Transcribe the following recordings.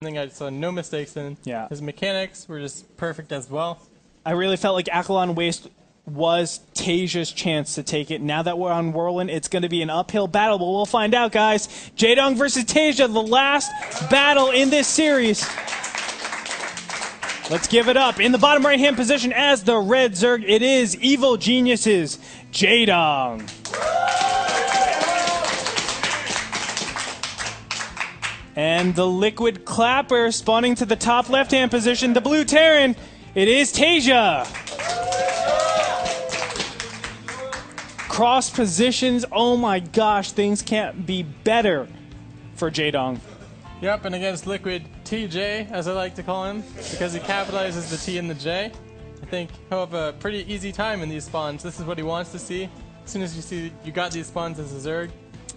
I saw no mistakes in. Yeah. His mechanics were just perfect as well. I really felt like Acheron Waste was Taeja's chance to take it. Now that we're on Whirlwind, it's going to be an uphill battle, but we'll find out, guys. Jaedong versus Taeja, the last battle in this series. Let's give it up. In the bottom right-hand position as the red Zerg, it is Evil Geniuses, Jaedong. And the Liquid Clapper spawning to the top left-hand position, the blue Terran, it is Taeja. Cross positions, oh my gosh, things can't be better for Jaedong. Yep, and against Liquid TJ, as I like to call him, because he capitalizes the T and the J. I think he'll have a pretty easy time in these spawns. This is what he wants to see. As soon as you see you got these spawns as a Zerg,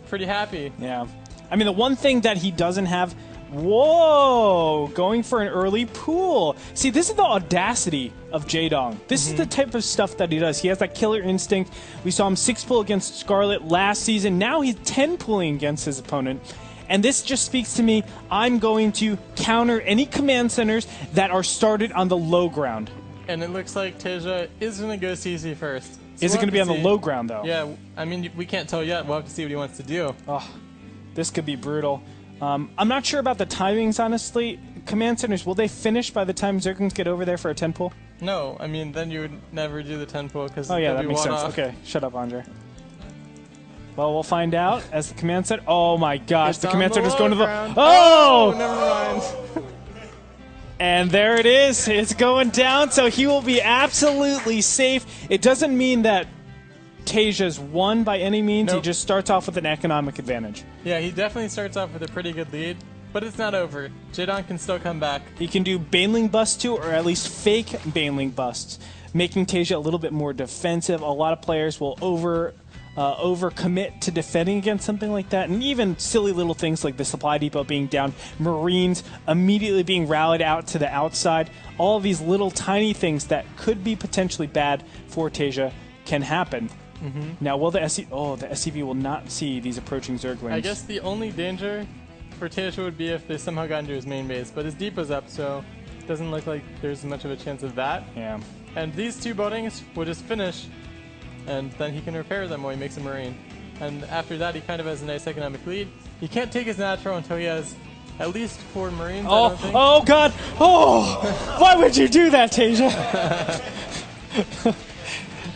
pretty happy. Yeah. I mean, the one thing that he doesn't have... Whoa! Going for an early pool. See, this is the audacity of Jaedong. This is the type of stuff that he does. He has that killer instinct. We saw him 6-pull against Scarlet last season. Now he's 10-pulling against his opponent. And this just speaks to me. I'm going to counter any command centers that are started on the low ground. And it looks like Taeja is going to go CC first. So Is it going to be on the low ground, though? Yeah, I mean, we can't tell yet. We'll have to see what he wants to do. Oh, this could be brutal. I'm not sure about the timings, honestly. Command centers, will they finish by the time Zerglings get over there for a 10-pull? No, I mean, then you would never do the 10-pull because oh yeah, that makes sense. Okay, shut up, Andre. Well, we'll find out as the command center. Oh my gosh, the command center is going to the... Oh! Never mind. And there it is. It's going down, so he will be absolutely safe. It doesn't mean that Taeja's won by any means. Nope. He just starts off with an economic advantage. Yeah, he definitely starts off with a pretty good lead, but it's not over. Jaedong can still come back. He can do Baneling busts too, or at least fake Baneling busts, making Taeja a little bit more defensive. A lot of players will overcommit to defending against something like that, and even silly little things like the supply depot being down, Marines immediately being rallied out to the outside. All of these little tiny things that could be potentially bad for Taeja can happen. Now, will the SCV will not see these approaching Zerglings. I guess the only danger for Taeja would be if they somehow got into his main base, but his depot's up, so it doesn't look like there's much of a chance of that. Yeah. And these two buildings will just finish, and then he can repair them while he makes a Marine. And after that, he kind of has a nice economic lead. He can't take his natural until he has at least 4 Marines. Oh God! Oh, why would you do that, Taeja?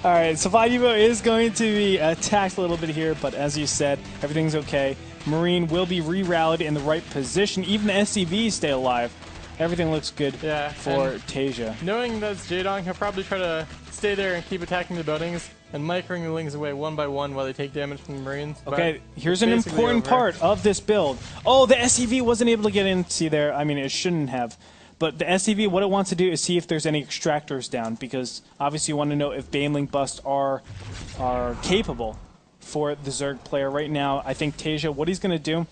All right, Supply Depot is going to be attacked a little bit here, but as you said, everything's okay. Marine will be re-rallied in the right position. Even the SCVs stay alive. Everything looks good for Taeja. Knowing that's Jaedong, he'll probably try to stay there and keep attacking the buildings and microing the Lings away one by one while they take damage from the Marines. Okay, here's an important part of this build. Oh, the SCV wasn't able to get in. See there? I mean, it shouldn't have. But the SCV, what it wants to do is see if there's any extractors down, because obviously you want to know if Baneling busts are capable for the Zerg player. Right now, I think Taeja, what he's going to do,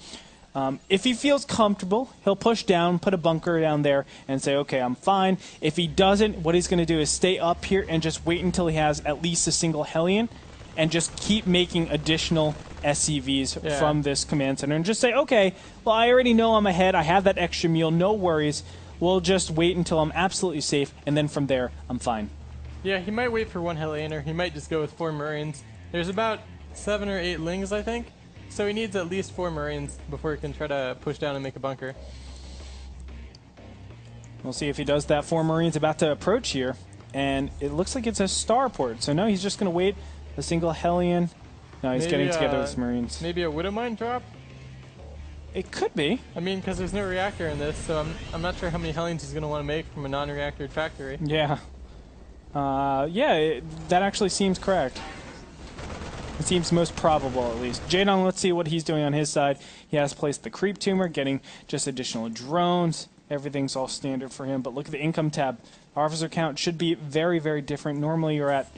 if he feels comfortable, he'll push down, put a bunker down there, and say, okay, I'm fine. If he doesn't, what he's going to do is stay up here and just wait until he has at least a single Hellion, and just keep making additional SCVs from this command center, and just say, okay, well, I already know I'm ahead. I have that extra meal, no worries. We'll just wait until I'm absolutely safe, and then from there, I'm fine. Yeah, he might wait for 1 Hellion, or he might just go with 4 Marines. There's about 7 or 8 Lings, I think. So he needs at least 4 Marines before he can try to push down and make a bunker. We'll see if he does that. 4 Marines about to approach here, and it looks like it's a starport. So no, he's just going to wait a single Hellion. No, he's getting together with his Marines. Maybe a Widow Mine drop? It could be. I mean, because there's no reactor in this, so I'm not sure how many Hellions he's going to want to make from a non-reactored factory. Yeah. That actually seems correct. It seems most probable, at least. Jaedong, let's see what he's doing on his side. He has placed the Creep Tumor, getting just additional drones. Everything's all standard for him, but look at the income tab. Officer count should be very, very different. Normally you're at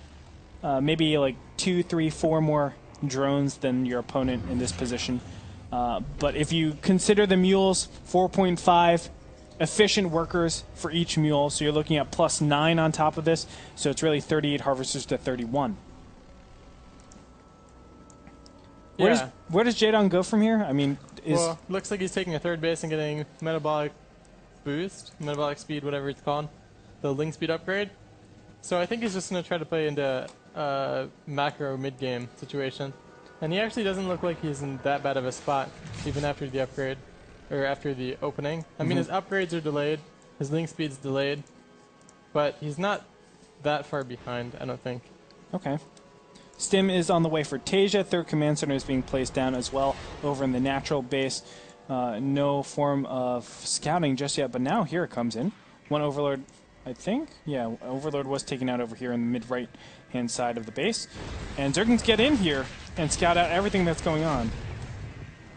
maybe like 2, 3, 4 more drones than your opponent in this position. But if you consider the mules, 4.5 efficient workers for each mule, so you're looking at +9 on top of this, so it's really 38 harvesters to 31. Yeah. Where does Jaedong go from here? I mean, well, looks like he's taking a 3rd base and getting metabolic boost, metabolic speed, whatever it's called, the link speed upgrade. So I think he's just going to try to play into a macro mid-game situation. And he actually doesn't look like he's in that bad of a spot, even after the upgrade, or after the opening. I mean, his upgrades are delayed, his link speed's delayed, but he's not that far behind, I don't think. Okay. Stim is on the way for Taeja. Third command center is being placed down as well over in the natural base. No form of scouting just yet, but now here it comes in. One Overlord, I think. Yeah, Overlord was taken out over here in the mid-right hand side of the base. And Zerglings get in here and scout out everything that's going on.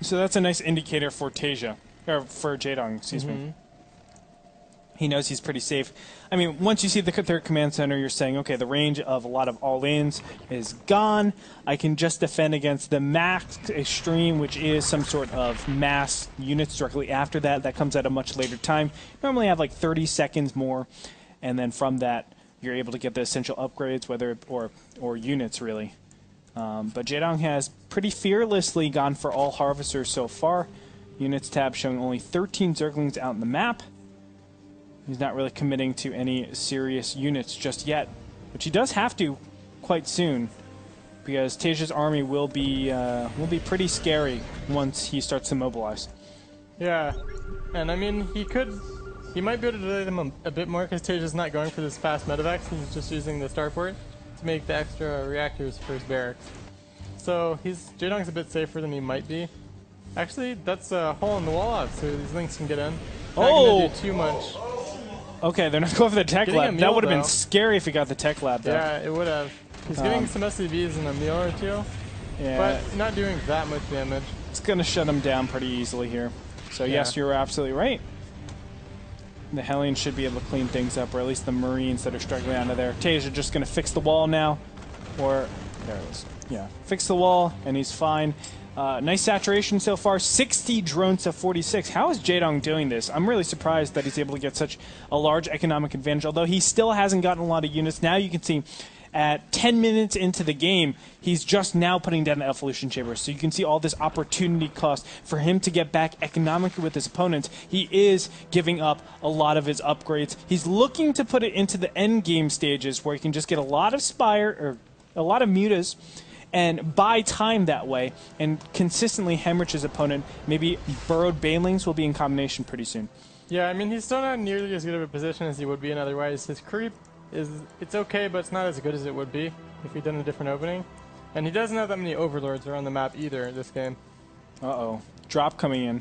So that's a nice indicator for Taeja, or for Jaedong, excuse me. He knows he's pretty safe. I mean, once you see the third command center, you're saying, okay, the range of a lot of all-ins is gone. I can just defend against the max extreme, which is some sort of mass units directly after that. That comes at a much later time. Normally have like 30 seconds more, and then from that, you're able to get the essential upgrades, whether or units, really. But Jaedong has pretty fearlessly gone for all harvesters so far. Units tab showing only 13 Zerglings out in the map. He's not really committing to any serious units just yet, which he does have to quite soon, because Taeja's army will be pretty scary once he starts to mobilize. Yeah, and I mean, he might be able to delay them a bit more because Taeja's not going for this fast medevacs. He's just using the starport to make the extra reactors for his barracks. So Jaedong's a bit safer than he might be. Actually, that's a hole in the wall out, so these links can get in. Not gonna do too much. Okay, they're not going for the tech lab. That would have been scary if he got the tech lab, though. Yeah, it would have. He's getting some SCVs in a meal or two, but not doing that much damage. It's going to shut him down pretty easily here. So yes, you're absolutely right. The Hellions should be able to clean things up, or at least the Marines that are struggling out of there. Taeja just going to fix the wall now. Or, there it is. Yeah, fix the wall, and he's fine. Nice saturation so far, 60 drones to 46. How is Jaedong doing this? I'm really surprised that he's able to get such a large economic advantage, although he still hasn't gotten a lot of units. Now you can see at 10 minutes into the game, he's just now putting down the evolution chambers. So you can see all this opportunity cost for him to get back economically with his opponents. He is giving up a lot of his upgrades. He's looking to put it into the end game stages where he can just get a lot of Spire, or a lot of Mutas, and buy time that way, and consistently hemorrhage his opponent. Maybe burrowed Banelings will be in combination pretty soon. Yeah, I mean, he's still not nearly as good of a position as he would be in otherwise. His creep it's okay, but it's not as good as it would be if he'd done a different opening. And he doesn't have that many Overlords around the map either this game. Uh-oh. Drop coming in,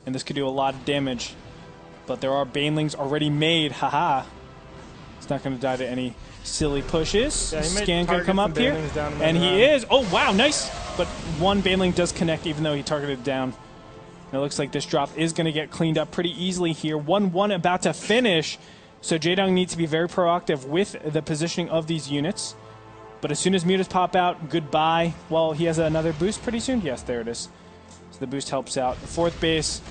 and this could do a lot of damage. But there are Banelings already made, haha. It's not going to die to any silly pushes. Yeah, Scan could come up here, and he is. Oh, wow, nice. But one Baneling does connect, even though he targeted down. And it looks like this drop is going to get cleaned up pretty easily here. 1-1 about to finish. So Jaedong needs to be very proactive with the positioning of these units. But as soon as mutas pop out, goodbye. Well, he has another boost pretty soon. Yes, there it is. So the boost helps out. The fourth base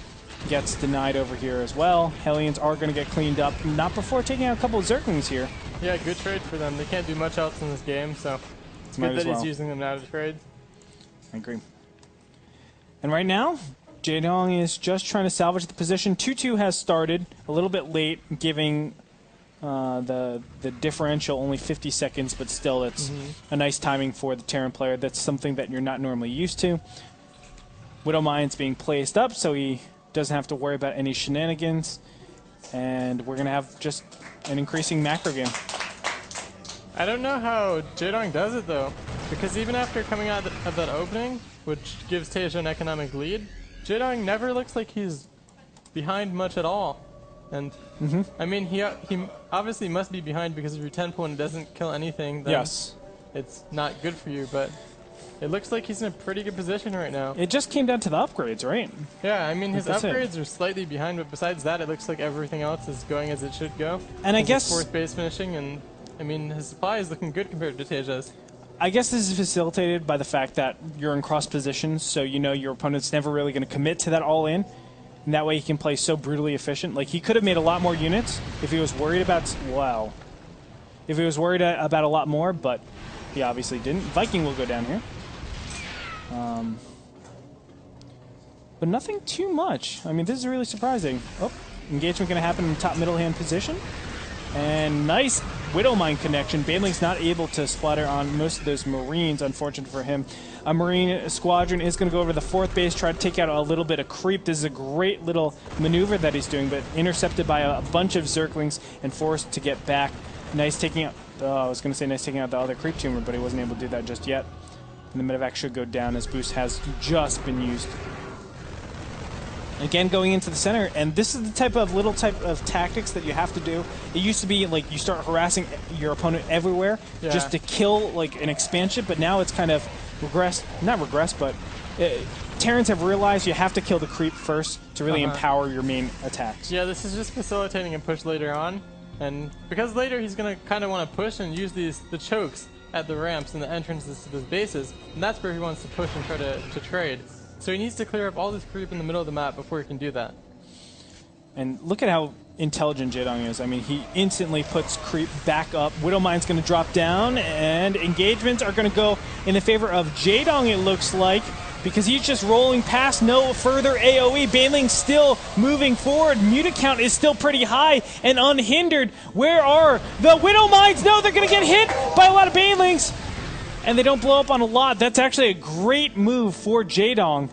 gets denied over here as well. Hellions are going to get cleaned up. Not before taking out a couple of Zerglings here. Yeah, good trade for them. They can't do much else in this game, so it's good that he's using them now to trade. I agree. And right now, Jaedong is just trying to salvage the position. 2-2 has started a little bit late, giving the differential only 50 seconds, but still it's a nice timing for the Terran player. That's something that you're not normally used to. Widow Mine's being placed up, so he doesn't have to worry about any shenanigans. And we're going to have just an increasing macro game. I don't know how Jaedong does it, though, because even after coming out of that opening, which gives Taeja an economic lead, Jaedong never looks like he's behind much at all. And, I mean, he obviously must be behind because if your 10 point doesn't kill anything, then it's not good for you, but it looks like he's in a pretty good position right now. It just came down to the upgrades, right? Yeah, I mean, his upgrades are slightly behind, but besides that, it looks like everything else is going as it should go. And I guess fourth base finishing, and I mean, his supply is looking good compared to Taeja's. I guess this is facilitated by the fact that you're in cross positions, so you know your opponent's never really going to commit to that all-in, and that way he can play so brutally efficient. Like, he could have made a lot more units if he was worried about... Wow. If he was worried about a lot more, but he obviously didn't. Viking will go down here. But nothing too much. I mean, this is really surprising. Oh, engagement going to happen in the top middle hand position. And nice Widowmine connection. Baneling's not able to splatter on most of those Marines, unfortunate for him. A Marine squadron is going to go over the 4th base, try to take out a little bit of creep. This is a great little maneuver that he's doing, but intercepted by a bunch of Zerglings and forced to get back. Nice taking out, I was going to say nice taking out the other creep tumor, but he wasn't able to do that just yet. And the medevac should go down as boost has just been used. Again, going into the center, and this is the type of tactics that you have to do. It used to be like you start harassing your opponent everywhere just to kill like an expansion, but now it's kind of not regressed, but Terrans have realized you have to kill the creep first to really empower your main attacks. Yeah, this is just facilitating a push later on, and because later he's going to kind of want to push and use the chokes at the ramps and the entrances to the bases, and that's where he wants to push and try to trade. So he needs to clear up all this creep in the middle of the map before he can do that. And look at how intelligent Jaedong is. I mean, he instantly puts creep back up. Widowmine's going to drop down, and engagements are going to go in the favor of Jaedong, it looks like, because he's just rolling past, no further AoE. Baneling still moving forward. Muta count is still pretty high and unhindered. Where are the Widowmines? No, they're going to get hit by a lot of Banelings. And they don't blow up on a lot. That's actually a great move for Jaedong,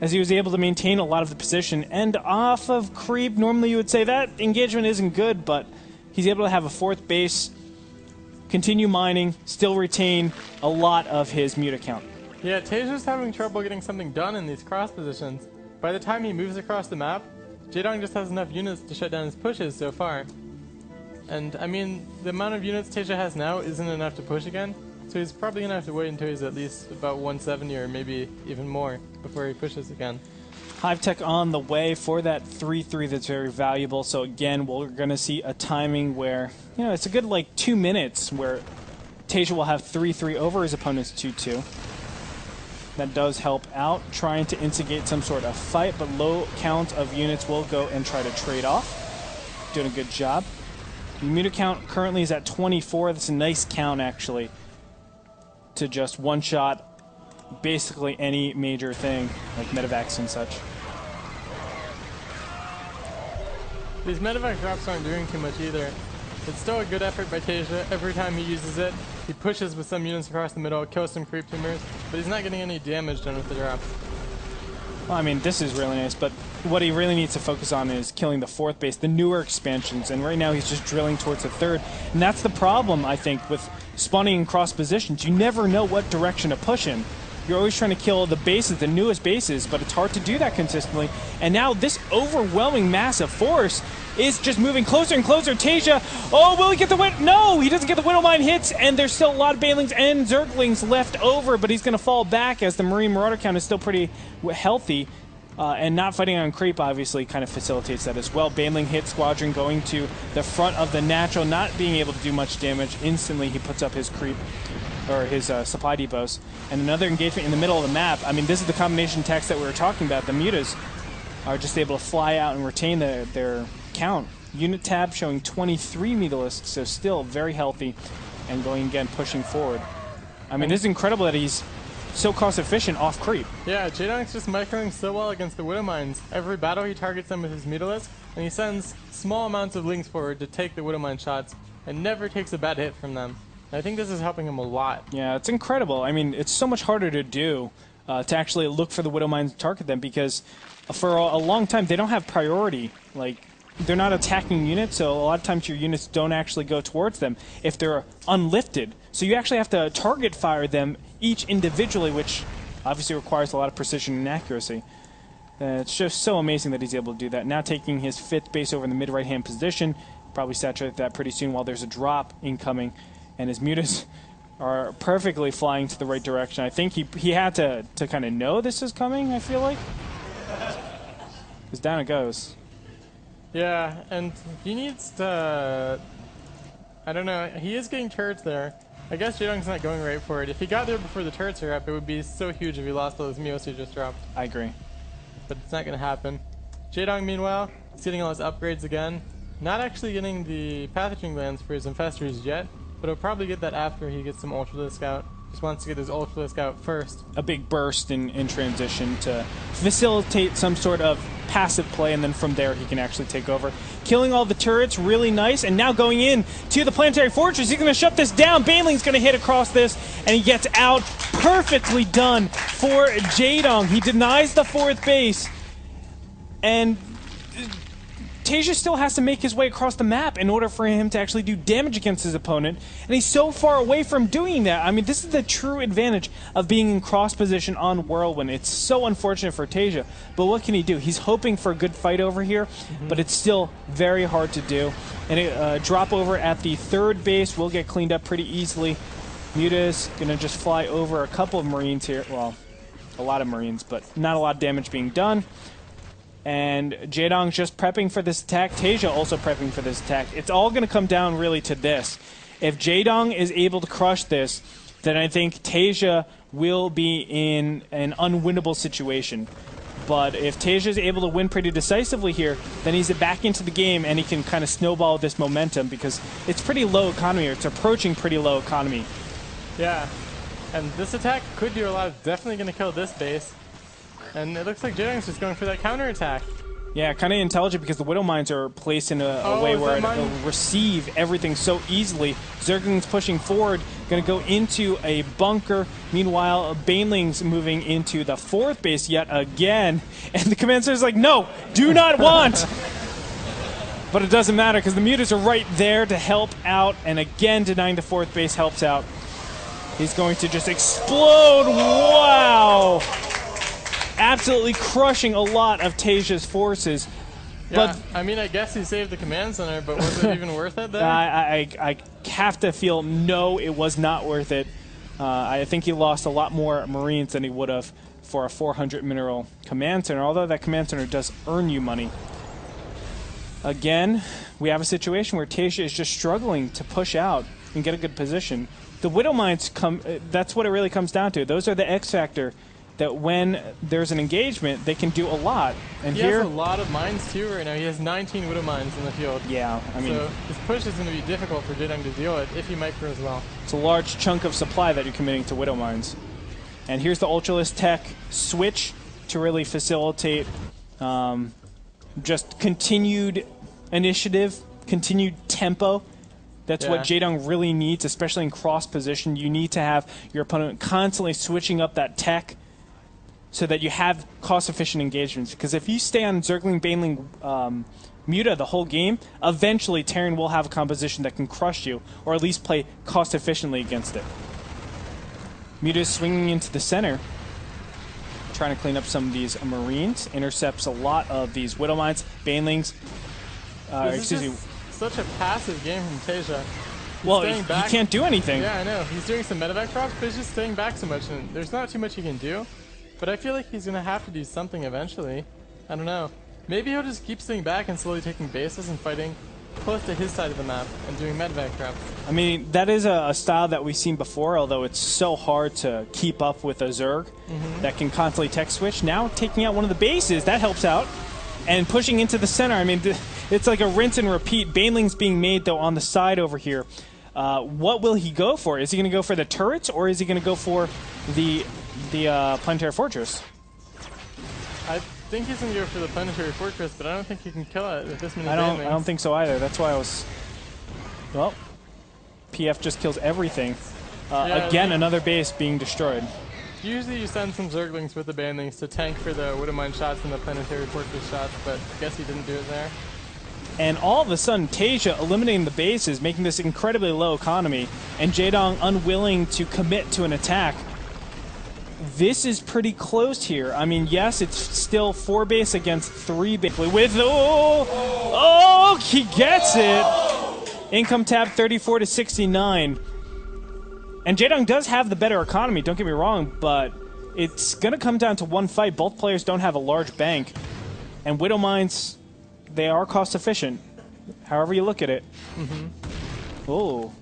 as he was able to maintain a lot of the position. And off of creep, normally you would say that engagement isn't good, but he's able to have a 4th base, continue mining, still retain a lot of his Muta count. Yeah, Taeja's having trouble getting something done in these cross positions. By the time he moves across the map, Jaedong just has enough units to shut down his pushes so far. And, I mean, the amount of units Taeja has now isn't enough to push again. So he's probably going to have to wait until he's at least about 170 or maybe even more before he pushes again. Hive Tech on the way for that 3-3 that's very valuable. So again, we're going to see a timing where, you know, it's a good like 2 minutes where Taeja will have 3-3 over his opponent's 2-2. That does help out, trying to instigate some sort of fight, but low count of units will go and try to trade off. Doing a good job. The Muta count currently is at 24. That's a nice count, actually, to just one-shot basically any major thing, like medevacs and such. These medevac drops aren't doing too much either. It's still a good effort by Taeja. Every time he uses it, he pushes with some units across the middle, kills some creep tumors, but he's not getting any damage done with the drops. Well, I mean, this is really nice, but what he really needs to focus on is killing the 4th base, the newer expansions, and right now he's just drilling towards the 3rd. And that's the problem, I think, with spawning in cross positions. You never know what direction to push in. You're always trying to kill the bases, the newest bases, but it's hard to do that consistently. And now this overwhelming mass of force is just moving closer and closer. Taeja, oh, will he get the win? No, he doesn't get the Widowmine hits, and there's still a lot of Banelings and Zerglings left over, but he's going to fall back as the Marine Marauder count is still pretty healthy. And not fighting on creep obviously kind of facilitates that as well. Baneling hit squadron going to the front of the natural, not being able to do much damage. Instantly he puts up his creep, or his supply depots. And another engagement in the middle of the map. I mean, this is the combination attacks that we were talking about. The Mutas are just able to fly out and retain their count. Unit tab showing 23 Mutalisks, so still very healthy, and going again, pushing forward. I mean, this is incredible that he's so cost efficient off creep. Yeah, Jaedong's just microing so well against the Widowmines. Every battle he targets them with his Mutalisk, and he sends small amounts of links forward to take the Widowmine shots, and never takes a bad hit from them. And I think this is helping him a lot. Yeah, it's incredible. I mean, it's so much harder to do to actually look for the Widowmines and target them, because for a long time they don't have priority. Like, they're not attacking units, so a lot of times your units don't actually go towards them if they're unlifted. So you actually have to target fire them each individually, which obviously requires a lot of precision and accuracy. It's just so amazing that he's able to do that. Now taking his 5th base over in the mid right-hand position, probably saturate that pretty soon while there's a drop incoming, and his mutas are perfectly flying to the right direction. I think he had to kind of know this is coming, I feel like. Because down it goes. Yeah, and he needs to... I don't know, he is getting turrets there. I guess Jaedong's not going right for it. If he got there before the turrets are up, it would be so huge if he lost all those Mios he just dropped. I agree. But it's not going to happen. Jaedong, meanwhile, is getting all his upgrades again. Not actually getting the pathogen glands for his infestors yet, but he'll probably get that after he gets some Ultralisk out. Just wants to get his Ultralisk out first. A big burst in transition to facilitate some sort of passive play, and then from there he can actually take over. Killing all the turrets, really nice, and now going in to the Planetary Fortress. He's going to shut this down. Baneling's going to hit across this, and he gets out. Perfectly done for Jaedong. He denies the 4th base, and Taeja still has to make his way across the map in order for him to actually do damage against his opponent, and he's so far away from doing that. I mean, this is the true advantage of being in cross position on Whirlwind. It's so unfortunate for Taeja, but what can he do? He's hoping for a good fight over here, but it's still very hard to do. And a drop over at the 3rd base will get cleaned up pretty easily. Muta's going to just fly over a couple of Marines here. Well, a lot of Marines, but not a lot of damage being done. And Jaedong's just prepping for this attack. Taeja also prepping for this attack. It's all going to come down really to this. If Jaedong is able to crush this, then I think Taeja will be in an unwinnable situation. But if Taeja is able to win pretty decisively here, then he's back into the game and he can kind of snowball this momentum because it's pretty low economy, or it's approaching pretty low economy. Yeah, and this attack could do a lot. It's definitely going to kill this base. And it looks like Jaedong's just going for that counterattack. Yeah, kind of intelligent because the Widow Mines are placed in a way where it'll receive everything so easily. Zergling's pushing forward, going to go into a bunker. Meanwhile, Baneling's moving into the 4th base yet again. And the Command Center's like, no, do not want! But it doesn't matter because the Mutas are right there to help out. And again, denying the 4th base helps out. He's going to just explode. Wow! Absolutely crushing a lot of Taeja's forces. Yeah, but I mean, I guess he saved the command center, but was it even worth it then? I have to feel no, it was not worth it. I think he lost a lot more Marines than he would have for a 400 mineral command center, although that command center does earn you money. Again, we have a situation where Taeja is just struggling to push out and get a good position. The Widow Mines come, that's what it really comes down to. Those are the X factor. That when there's an engagement, they can do a lot. And he has a lot of mines too right now. He has 19 Widow Mines in the field. Yeah, I mean, so his push is going to be difficult for Jaedong to deal with if he micro as well. It's a large chunk of supply that you're committing to Widow Mines. And here's the Ultralisk tech switch to really facilitate just continued initiative, continued tempo. That's what Jaedong really needs, especially in cross position. You need to have your opponent constantly switching up that tech, so that you have cost-efficient engagements. Because if you stay on Zergling, Baneling, Muta the whole game, eventually Terran will have a composition that can crush you, or at least play cost-efficiently against it. Muta is swinging into the center, trying to clean up some of these Marines, intercepts a lot of these Widow Mines, Banelings. Excuse me. Such a passive game from Taeja. Well, he can't do anything. Yeah, I know. He's doing some medevac drops, but he's just staying back so much, and there's not too much he can do. But I feel like he's going to have to do something eventually. I don't know. Maybe he'll just keep staying back and slowly taking bases and fighting close to his side of the map and doing medevac traps. I mean, that is a style that we've seen before, although it's so hard to keep up with a Zerg that can constantly tech switch. Now taking out one of the bases, that helps out. And pushing into the center, I mean, it's like a rinse and repeat. Baneling's being made, though, on the side over here. What will he go for? Is he going to go for the turrets, or is he going to go for the Planetary Fortress? I think he's going to go for the Planetary Fortress, but I don't think he can kill it with this many I don't think so either. That's why I was... Well, PF just kills everything. Again, another base being destroyed. Usually you send some Zerglings with the Banelings to tank for the Widow Mine shots and the Planetary Fortress shots, but I guess he didn't do it there. And all of a sudden, Taeja eliminating the bases, making this incredibly low economy, and Jaedong unwilling to commit to an attack. This is pretty close here. I mean, yes, it's still 4 base against 3 base. With he gets it. Income tab 34 to 69. And Jaedong does have the better economy, don't get me wrong, but it's going to come down to one fight. Both players don't have a large bank. And Widow Mines, they are cost efficient, however you look at it. Oh.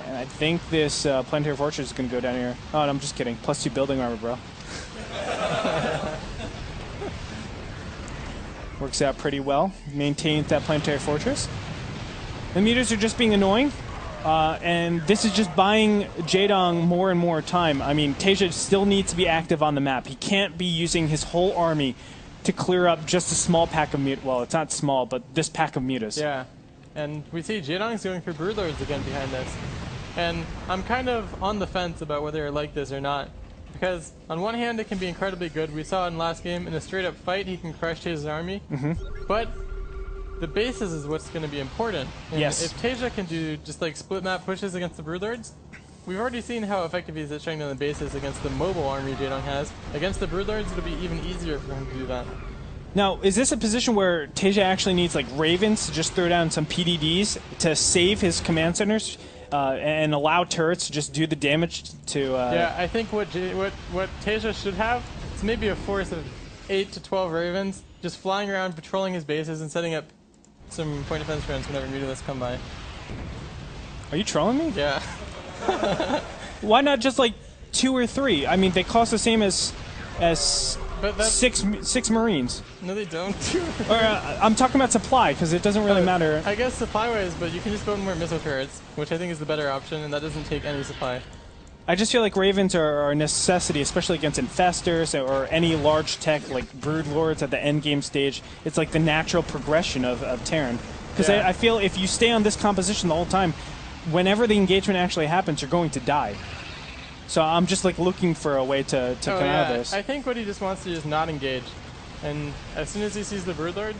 And I think this Planetary Fortress is going to go down here. Oh, no, I'm just kidding. +2 building armor, bro. Works out pretty well. Maintains that Planetary Fortress. The meters are just being annoying. And this is just buying Jaedong more and more time. I mean, Taeja still needs to be active on the map. He can't be using his whole army to clear up just a small pack of mut. Well, it's not small, but this pack of mutas. Yeah, and we see Jaedong's going for broodlords again behind this. And I'm kind of on the fence about whether I like this or not. Because on one hand, it can be incredibly good. We saw in last game, in a straight-up fight, he can crush Taeja's army. But the bases is what's going to be important. And yes. If Taeja can do just like split map pushes against the broodlords, we've already seen how effective he is at shutting down the bases against the mobile army Jaedong has. Against the broodlords, it'll be even easier for him to do that. Now, is this a position where Taeja actually needs like Ravens to just throw down some PDDs to save his command centers? And allow turrets to just do the damage to... Yeah, I think what Taeja should have is maybe a force of 8 to 12 Ravens just flying around, patrolling his bases, and setting up some point defense runs whenever mutalists come by. Are you trolling me? Yeah. Why not just like 2 or 3? I mean, they cost the same as six Marines. No, they don't. Or, I'm talking about supply, because it doesn't really matter. I guess supply-wise, but you can just build more missile turrets, which I think is the better option, and that doesn't take any supply. I just feel like Ravens are a necessity, especially against infestors or any large tech like broodlords at the end game stage. It's like the natural progression of Terran. Because I feel if you stay on this composition the whole time, whenever the engagement actually happens, you're going to die. So I'm just like looking for a way to come out of this. I think what he just wants to do is not engage. And as soon as he sees the broodlords,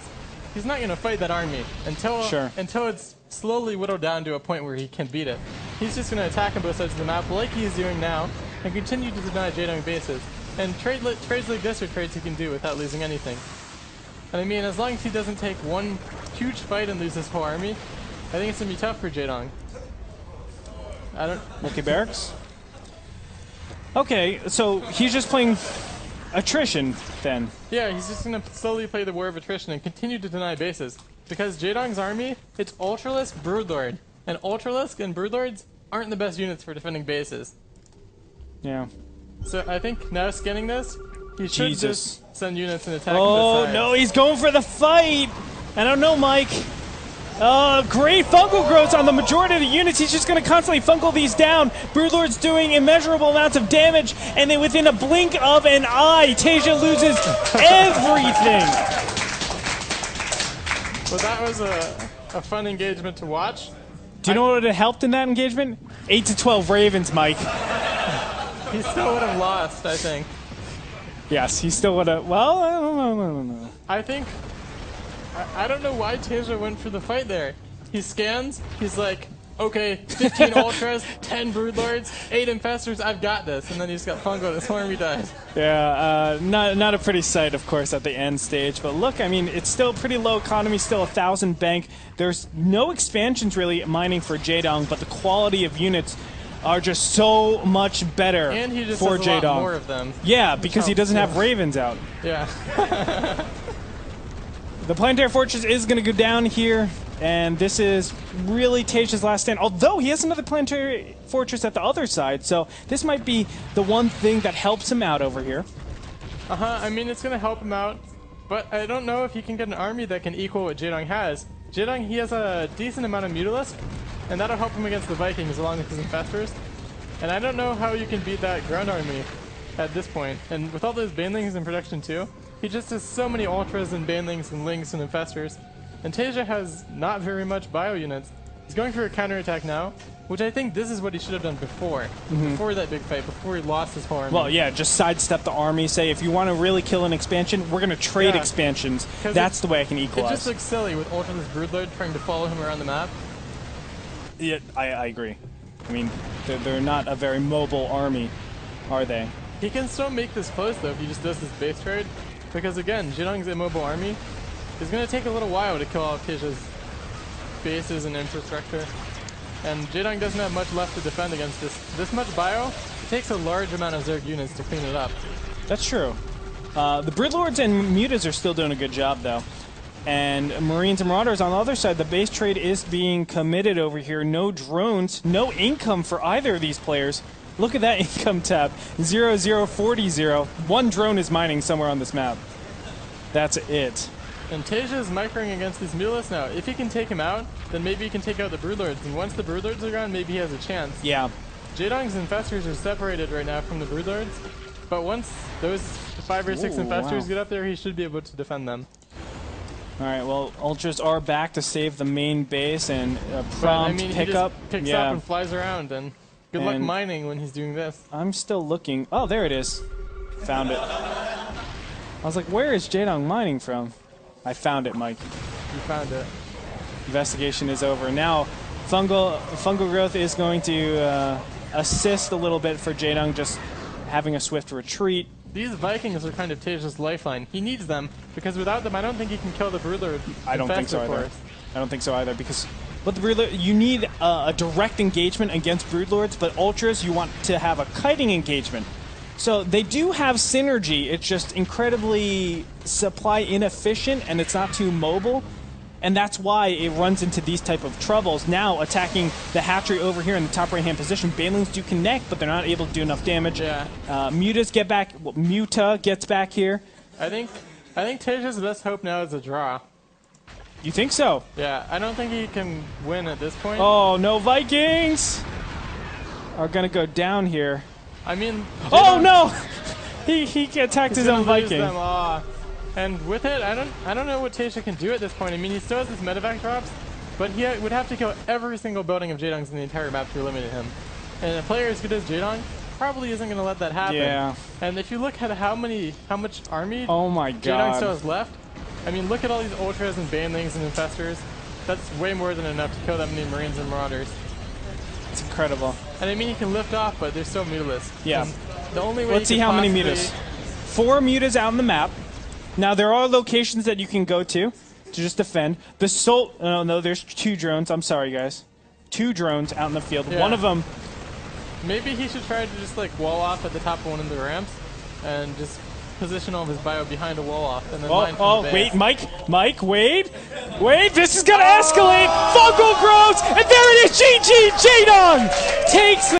he's not going to fight that army until it's slowly whittled down to a point where he can beat it. He's just going to attack on both sides of the map like he's doing now and continue to deny Jaedong bases. And trades like this are trades he can do without losing anything. And I mean, as long as he doesn't take one huge fight and lose his whole army, I think it's going to be tough for Jaedong. I don't... Multi-barracks? Okay, so he's just playing attrition then. Yeah, he's just going to slowly play the war of attrition and continue to deny bases. Because Jaedong's army, it's Ultralisk Broodlord. And Ultralisk and Broodlords aren't the best units for defending bases. Yeah. So I think now scanning this, he should just send units and attack both sides. Oh no, he's going for the fight! I don't know, Mike. Great fungal growths on the majority of the units. He's just going to constantly fungal these down. Broodlord's doing immeasurable amounts of damage, and then within a blink of an eye, Taeja loses everything. Well, that was a fun engagement to watch. Do you know what would have helped in that engagement? 8 to 12 Ravens, Mike. He still would have lost, I think. Yes, he still would have. Well, I don't know. I think... I don't know why Taeja went for the fight there. He scans, he's like, okay, 15 Ultras, 10 Broodlords, 8 Infestors, I've got this. And then he just got fungoed, his army died. Yeah, not a pretty sight, of course, at the end stage. But look, I mean, it's still pretty low economy, still 1,000 bank. There's no expansions really mining for Jaedong, but the quality of units are just so much better and he just for has Jaedong. A lot more of them. Yeah, because he doesn't have Ravens out. Yeah. The Planetary Fortress is going to go down here, and this is really Taeja's last stand. Although he has another Planetary Fortress at the other side, so this might be the one thing that helps him out over here. I mean, it's going to help him out, but I don't know if he can get an army that can equal what Jaedong has. Jaedong, he has a decent amount of Mutalisk, and that'll help him against the Vikings along with his Infestors. And I don't know how you can beat that ground army at this point. And with all those Banelings in production too, he just has so many Ultras and Banelings and Lings and Infestors. And Taeja has not very much bio units. He's going for a counterattack now, which I think this is what he should have done before. Before that big fight, before he lost his whole army. Well, yeah, just sidestep the army. Say, if you want to really kill an expansion, we're going to trade expansions. That's the way I can equalize. It just looks silly with Ultralisk Broodlord trying to follow him around the map. Yeah, I agree. I mean, they're not a very mobile army, are they? He can still make this close, though, if he just does this base trade. Because, again, Jaedong's immobile army is going to take a little while to kill all of Taeja's bases and infrastructure. And Jaedong doesn't have much left to defend against this much bio. It takes a large amount of Zerg units to clean it up. That's true. The Broodlords and Mutas are still doing a good job, though. And Marines and Marauders on the other side, the base trade is being committed over here. No drones, no income for either of these players. Look at that income tab, 0040. One drone is mining somewhere on this map. That's it. And Taeja is microing against these Mutalisks now. If he can take him out, then maybe he can take out the Broodlords. And once the Broodlords are gone, maybe he has a chance. Yeah. Jaedong's Infestors are separated right now from the Broodlords. But once those 5 or 6 Infestors get up there, he should be able to defend them. Alright, well, Ultras are back to save the main base and prompt pickup. He just picks up and flies around, and good luck mining when he's doing this. I'm still looking. Oh, there it is. Found it. I was like, where is Jaedong mining from? I found it, Mike. You found it. Investigation is over. Now, fungal growth is going to assist a little bit for Jaedong, just having a swift retreat. These Vikings are kind of Taeja's lifeline. He needs them, because without them, I don't think he can kill the Broodlord. I don't think so either. I don't think so either, because with the Broodlord, you need a direct engagement against Broodlords, but Ultras, you want to have a kiting engagement. So they do have synergy, it's just incredibly supply inefficient, and it's not too mobile. And that's why it runs into these type of troubles. Now attacking the hatchery over here in the top right-hand position, Banelings do connect, but they're not able to do enough damage. Yeah. Mutas get back. Well, Muta gets back here. I think Taeja's best hope now is a draw. You think so? Yeah, I don't think he can win at this point. Oh no, Vikings are gonna go down here. I mean, oh no, he attacked his own Viking. And with it, I don't know what Taeja can do at this point. I mean, he still has his medevac drops, but he would have to kill every single building of Jaedong's in the entire map to eliminate him. And a player as good as Jaedong probably isn't going to let that happen. Yeah. And if you look at how much army Jaedong still has left, I mean, look at all these Ultras and Banelings and Infestors. That's way more than enough to kill that many Marines and Marauders. It's incredible. And I mean, he can lift off, but there's still Mutalisks. Yeah. And the only way Let's see how many Mutas. 4 Mutas out on the map. Now, there are locations that you can go to just defend. The no, there's 2 drones. I'm sorry, guys. 2 drones out in the field. Yeah. One of them. Maybe he should try to just like wall off at the top of one of the ramps and just position all of his bio behind a wall off. And then wait, Mike, wait, this is gonna escalate. Fungal grows, and there it is. GG, Jaedong takes